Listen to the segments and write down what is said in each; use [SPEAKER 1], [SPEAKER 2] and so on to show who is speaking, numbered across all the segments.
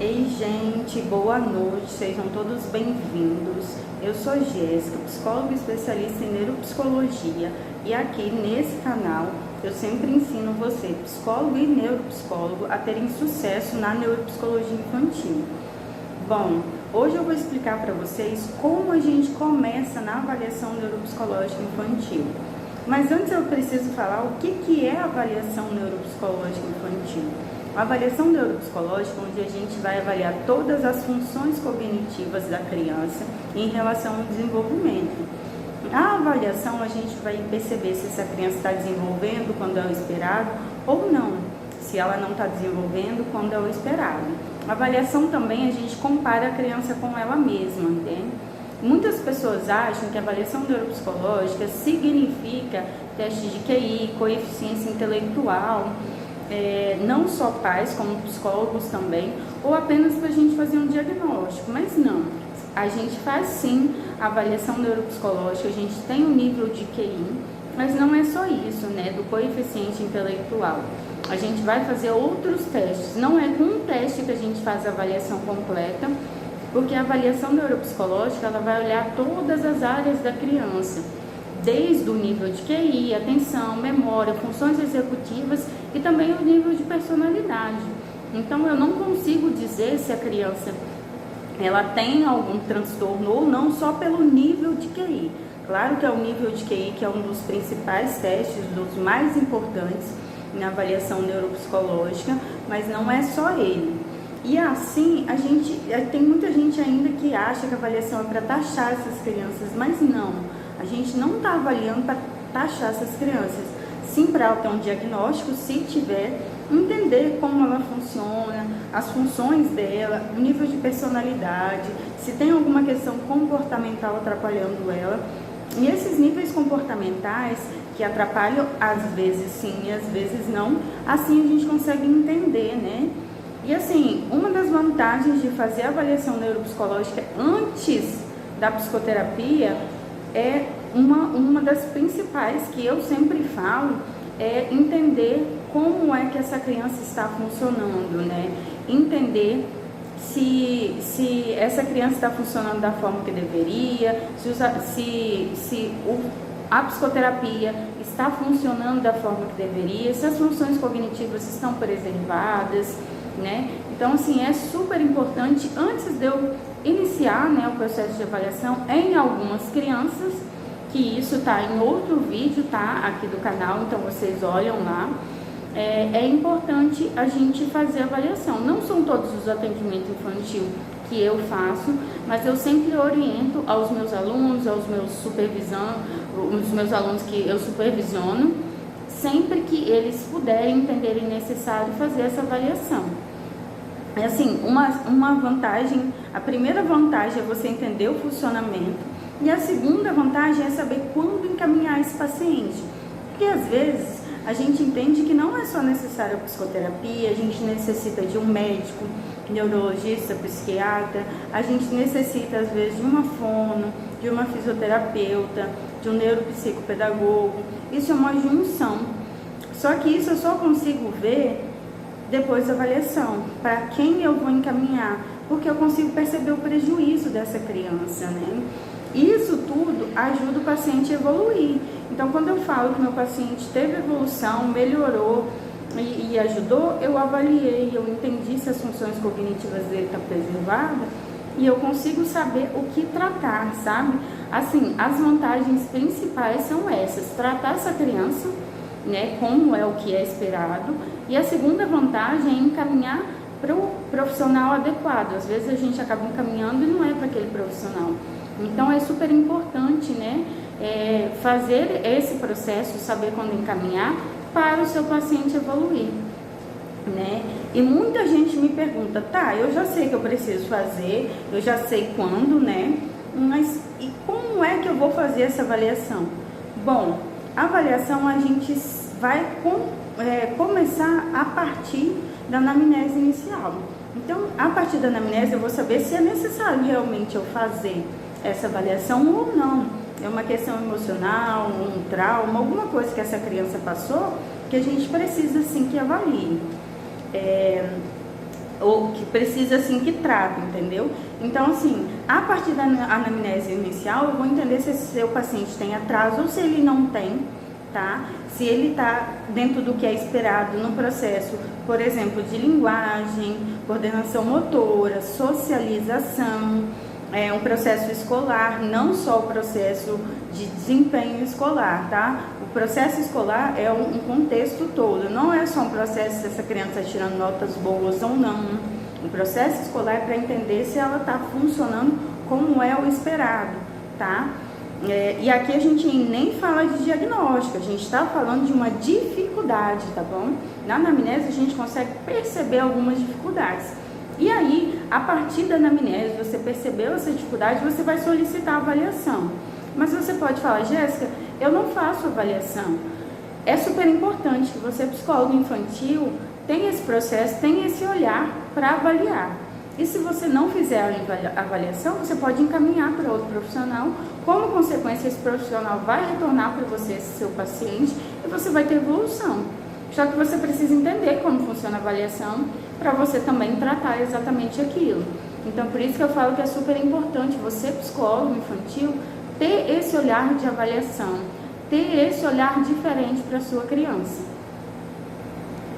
[SPEAKER 1] Ei, gente, boa noite, sejam todos bem-vindos. Eu sou Jéssica, psicóloga especialista em neuropsicologia, e aqui nesse canal eu sempre ensino você, psicólogo e neuropsicólogo, a terem sucesso na neuropsicologia infantil. Bom, hoje eu vou explicar para vocês como a gente começa na avaliação neuropsicológica infantil. Mas antes eu preciso falar o que é a avaliação neuropsicológica infantil. A avaliação neuropsicológica, onde a gente vai avaliar todas as funções cognitivas da criança em relação ao desenvolvimento. Na avaliação, a gente vai perceber se essa criança está desenvolvendo quando é o esperado ou não, se ela não está desenvolvendo quando é o esperado. A avaliação também, a gente compara a criança com ela mesma, entende? Muitas pessoas acham que a avaliação neuropsicológica significa teste de QI, coeficiência intelectual, não só pais, como psicólogos também, ou apenas para a gente fazer um diagnóstico, mas não. A gente faz sim a avaliação neuropsicológica, a gente tem um nível de QI, mas não é só isso, né, do coeficiente intelectual. A gente vai fazer outros testes, não é com um teste que a gente faz a avaliação completa, porque a avaliação neuropsicológica, ela vai olhar todas as áreas da criança, desde o nível de QI, atenção, memória, funções executivas e também o nível de personalidade. Então, eu não consigo dizer se a criança ela tem algum transtorno ou não só pelo nível de QI. Claro que é o nível de QI que é um dos principais testes, dos mais importantes na avaliação neuropsicológica, mas não é só ele. E assim, tem muita gente ainda que acha que a avaliação é para taxar essas crianças, mas não. A gente não está avaliando para taxar essas crianças, sim para ela ter um diagnóstico, se tiver, entender como ela funciona, as funções dela, o nível de personalidade, se tem alguma questão comportamental atrapalhando ela. E esses níveis comportamentais que atrapalham, às vezes sim e às vezes não, assim a gente consegue entender, né? E assim, uma das vantagens de fazer a avaliação neuropsicológica antes da psicoterapia é uma das principais que eu sempre falo, é entender como é que essa criança está funcionando, né? Entender se essa criança está funcionando da forma que deveria, a psicoterapia está funcionando da forma que deveria, se as funções cognitivas estão preservadas, né? Então, assim, é super importante, antes de eu iniciar, né, o processo de avaliação em algumas crianças, que isso tá em outro vídeo, tá? Aqui do canal, então vocês olham lá. É importante a gente fazer a avaliação. Não são todos os atendimentos infantil que eu faço, mas eu sempre oriento aos meus alunos, os meus alunos que eu supervisiono, sempre que eles puderem, entenderem necessário fazer essa avaliação. É assim, uma vantagem, a primeira vantagem é você entender o funcionamento, e a segunda vantagem é saber quando encaminhar esse paciente, porque às vezes a gente entende que não é só necessário a psicoterapia, a gente necessita de um médico, neurologista, psiquiatra, a gente necessita às vezes de uma fono, de uma fisioterapeuta, de um neuropsicopedagogo. Isso é uma junção, só que isso eu só consigo ver depois da avaliação, para quem eu vou encaminhar, porque eu consigo perceber o prejuízo dessa criança, né? Isso tudo ajuda o paciente a evoluir. Então, quando eu falo que meu paciente teve evolução, melhorou e ajudou, eu avaliei, eu entendi se as funções cognitivas dele estão preservadas e eu consigo saber o que tratar, sabe? Assim, as vantagens principais são essas: tratar essa criança, né, como é o que é esperado, e a segunda vantagem é encaminhar para o profissional adequado. Às vezes a gente acaba encaminhando e não é para aquele profissional. Então é super importante, né, fazer esse processo, saber quando encaminhar para o seu paciente evoluir, né? E muita gente me pergunta, tá, eu já sei que eu preciso fazer, eu já sei quando, né, mas e como é que eu vou fazer essa avaliação? Bom, a avaliação a gente vai começar a partir da anamnese inicial. Então, a partir da anamnese eu vou saber se é necessário realmente eu fazer essa avaliação ou não. É uma questão emocional, um trauma, alguma coisa que essa criança passou que a gente precisa sim que avalie. ou que precisa assim que trata, entendeu? Então assim, a partir da anamnese inicial eu vou entender se esse seu paciente tem atraso ou se ele não tem, tá? Se ele está dentro do que é esperado no processo, por exemplo, de linguagem, coordenação motora, socialização, um processo escolar, não só o processo de desempenho escolar, tá? O processo escolar é um contexto todo, não é só um processo se essa criança está tirando notas boas ou não. O processo escolar é para entender se ela está funcionando como é o esperado, tá? E aqui a gente nem fala de diagnóstico, a gente está falando de uma dificuldade, tá bom? Na anamnese a gente consegue perceber algumas dificuldades. E aí, a partir da anamnese, você percebeu essa dificuldade, você vai solicitar a avaliação. Mas você pode falar, Jéssica, eu não faço avaliação. É super importante que você, psicólogo infantil, tenha esse processo, tenha esse olhar para avaliar. E se você não fizer a avaliação, você pode encaminhar para outro profissional. Como consequência, esse profissional vai retornar para você, esse seu paciente, e você vai ter evolução. Só que você precisa entender como funciona a avaliação para você também tratar exatamente aquilo. Então, por isso que eu falo que é super importante você, psicólogo infantil, ter esse olhar de avaliação, ter esse olhar diferente para a sua criança.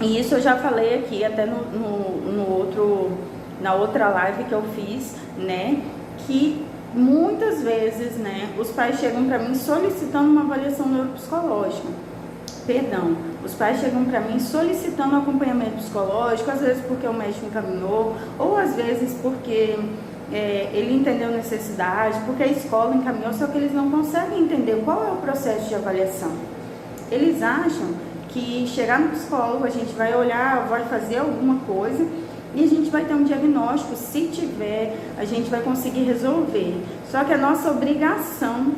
[SPEAKER 1] E isso eu já falei aqui até na outra live que eu fiz, né, que muitas vezes, né, os pais chegam para mim solicitando uma avaliação neuropsicológica. Os pais chegam para mim solicitando acompanhamento psicológico, às vezes porque o médico encaminhou, ou às vezes porque ele entendeu necessidade, porque a escola encaminhou, só que eles não conseguem entender qual é o processo de avaliação. Eles acham que chegar no psicólogo, a gente vai olhar, vai fazer alguma coisa e a gente vai ter um diagnóstico, se tiver, a gente vai conseguir resolver. Só que a nossa obrigação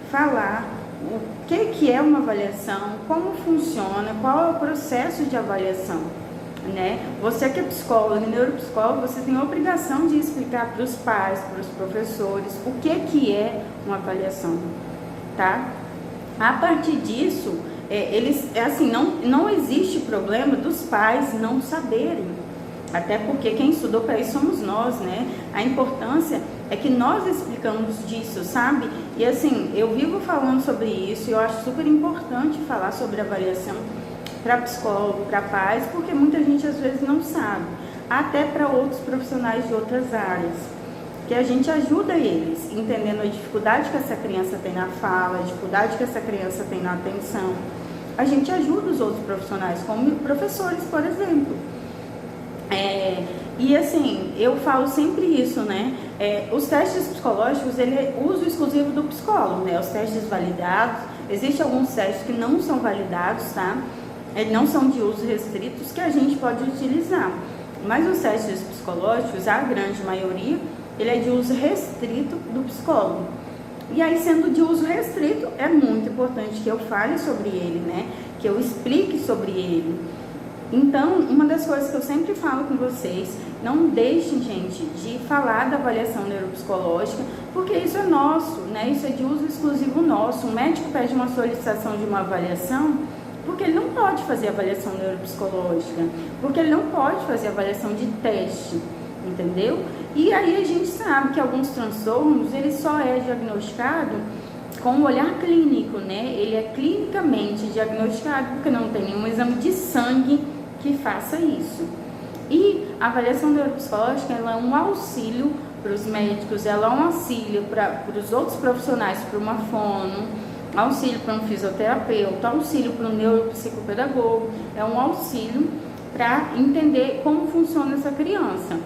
[SPEAKER 1] falar o que é uma avaliação, como funciona, qual é o processo de avaliação, né? Você que é psicólogo e neuropsicólogo, você tem a obrigação de explicar para os pais, para os professores, o que é uma avaliação, tá? A partir disso, não existe problema dos pais não saberem, até porque quem estudou para isso somos nós, né? A importância é que nós explicamos disso, sabe? E assim, eu vivo falando sobre isso e eu acho super importante falar sobre avaliação para psicólogo, para pais, porque muita gente às vezes não sabe, até para outros profissionais de outras áreas, que a gente ajuda eles, entendendo a dificuldade que essa criança tem na fala, a dificuldade que essa criança tem na atenção. A gente ajuda os outros profissionais, como professores, por exemplo. E assim, eu falo sempre isso, né? Os testes psicológicos, ele é uso exclusivo do psicólogo, né? Os testes validados, existem alguns testes que não são validados, tá? Não são de uso restritos, que a gente pode utilizar. Mas os testes psicológicos, a grande maioria, ele é de uso restrito do psicólogo. E aí, sendo de uso restrito, é muito importante que eu fale sobre ele, né? Que eu explique sobre ele. Então, uma das coisas que eu sempre falo com vocês, não deixem, gente, de falar da avaliação neuropsicológica, porque isso é nosso, né? Isso é de uso exclusivo nosso. O médico pede uma solicitação de uma avaliação, porque ele não pode fazer avaliação neuropsicológica, porque ele não pode fazer avaliação de teste, entendeu? E aí a gente sabe que alguns transtornos, ele só é diagnosticado com um olhar clínico, né? Ele é clinicamente diagnosticado porque não tem nenhum exame de sangue que faça isso. E a avaliação neuropsicológica, ela é um auxílio para os médicos, ela é um auxílio para os outros profissionais, para uma fono, auxílio para um fisioterapeuta, auxílio para um neuropsicopedagogo, é um auxílio para entender como funciona essa criança.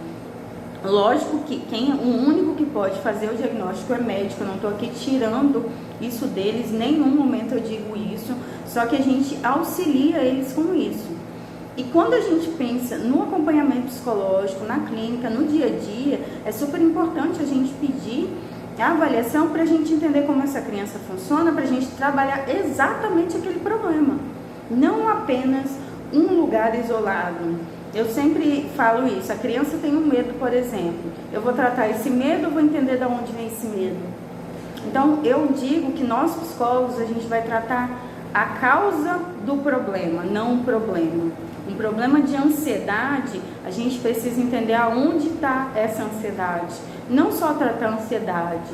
[SPEAKER 1] Lógico que o único que pode fazer o diagnóstico é médico, eu não estou aqui tirando isso deles, em nenhum momento eu digo isso, só que a gente auxilia eles com isso. E quando a gente pensa no acompanhamento psicológico, na clínica, no dia a dia, é super importante a gente pedir a avaliação para a gente entender como essa criança funciona, para a gente trabalhar exatamente aquele problema, não apenas um lugar isolado. Eu sempre falo isso, a criança tem um medo, por exemplo, eu vou tratar esse medo, eu vou entender de onde vem esse medo. Então, eu digo que nós psicólogos, a gente vai tratar a causa do problema, não o problema. Um problema de ansiedade, a gente precisa entender aonde está essa ansiedade. Não só tratar a ansiedade.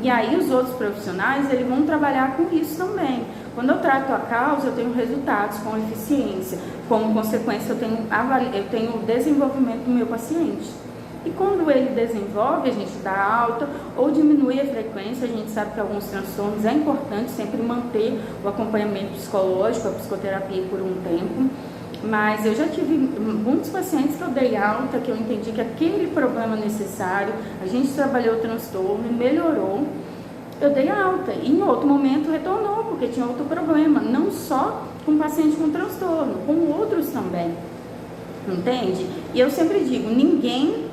[SPEAKER 1] E aí os outros profissionais, eles vão trabalhar com isso também. Quando eu trato a causa, eu tenho resultados com eficiência. Como consequência, eu tenho desenvolvimento do meu paciente. E quando ele desenvolve, a gente dá alta ou diminui a frequência. A gente sabe que alguns transtornos é importante sempre manter o acompanhamento psicológico, a psicoterapia por um tempo. Mas eu já tive muitos pacientes que eu dei alta, que eu entendi que aquele problema necessário, a gente trabalhou o transtorno e melhorou, eu dei alta. E em outro momento retornou, porque tinha outro problema, não só com o paciente com transtorno, com outros também, entende? E eu sempre digo, ninguém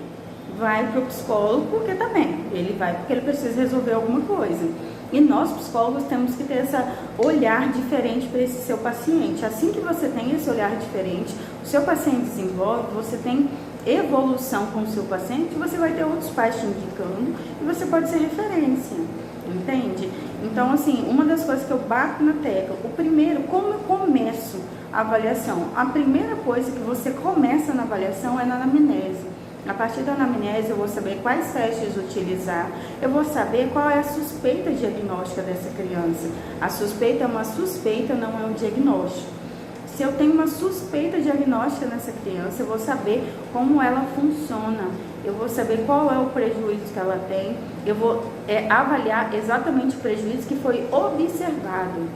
[SPEAKER 1] vai para o psicólogo porque tá bem, ele vai porque ele precisa resolver alguma coisa. E nós, psicólogos, temos que ter esse olhar diferente para esse seu paciente. Assim que você tem esse olhar diferente, o seu paciente desenvolve, você tem evolução com o seu paciente, você vai ter outros pais te indicando e você pode ser referência, entende? Então, assim, uma das coisas que eu bato na tecla, o primeiro, como eu começo a avaliação? A primeira coisa que você começa na avaliação é na anamnese. A partir da anamnese eu vou saber quais testes utilizar, eu vou saber qual é a suspeita diagnóstica dessa criança. A suspeita é uma suspeita, não é um diagnóstico. Se eu tenho uma suspeita diagnóstica nessa criança, eu vou saber como ela funciona, eu vou saber qual é o prejuízo que ela tem, eu vou avaliar exatamente o prejuízo que foi observado,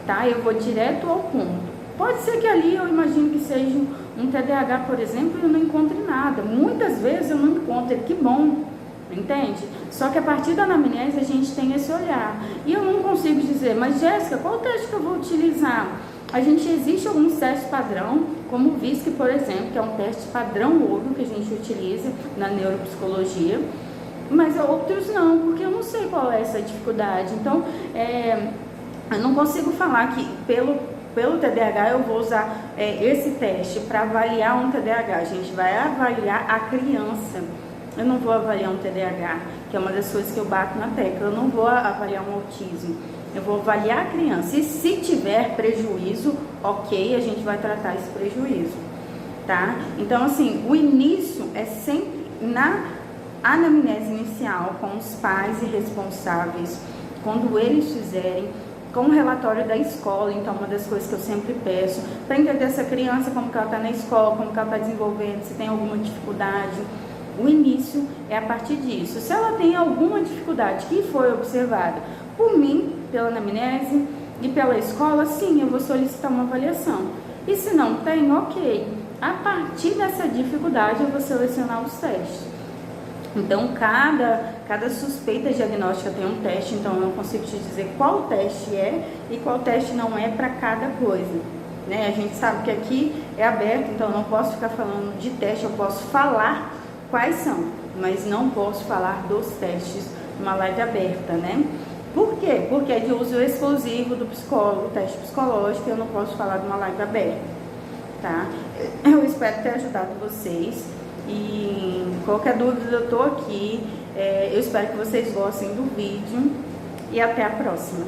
[SPEAKER 1] tá? Eu vou direto ao ponto. Pode ser que ali eu imagino que seja um TDAH, por exemplo, e eu não encontre nada. Muitas vezes eu não encontro, que bom, entende? Só que a partir da anamnese a gente tem esse olhar. E eu não consigo dizer, mas Jéssica, qual teste que eu vou utilizar? Existe alguns testes padrão, como o VISC, por exemplo, que é um teste padrão ouro que a gente utiliza na neuropsicologia, mas outros não, porque eu não sei qual é essa dificuldade. Então, eu não consigo falar que pelo TDAH eu vou usar esse teste para avaliar um TDAH. A gente vai avaliar a criança. Eu não vou avaliar um TDAH, que é uma das coisas que eu bato na tecla. Eu não vou avaliar um autismo. Eu vou avaliar a criança. E se tiver prejuízo, ok, a gente vai tratar esse prejuízo, tá? Então, assim, o início é sempre na anamnese inicial, com os pais e responsáveis, quando eles fizerem, com o relatório da escola. Então, uma das coisas que eu sempre peço, para entender essa criança, como que ela está na escola, como que ela está desenvolvendo, se tem alguma dificuldade. O início é a partir disso. Se ela tem alguma dificuldade que foi observada por mim, pela anamnese e pela escola, sim, eu vou solicitar uma avaliação. E se não tem, ok. A partir dessa dificuldade, eu vou selecionar os testes. Então, cada suspeita diagnóstica tem um teste, então eu não consigo te dizer qual teste é e qual teste não é para cada coisa, né? A gente sabe que aqui é aberto, então eu não posso ficar falando de teste, eu posso falar quais são, mas não posso falar dos testes numa live aberta, né? Por quê? Porque é de uso exclusivo do psicólogo, teste psicológico, eu não posso falar de uma live aberta, tá? Eu espero ter ajudado vocês. E qualquer dúvida eu tô aqui, eu espero que vocês gostem do vídeo e até a próxima.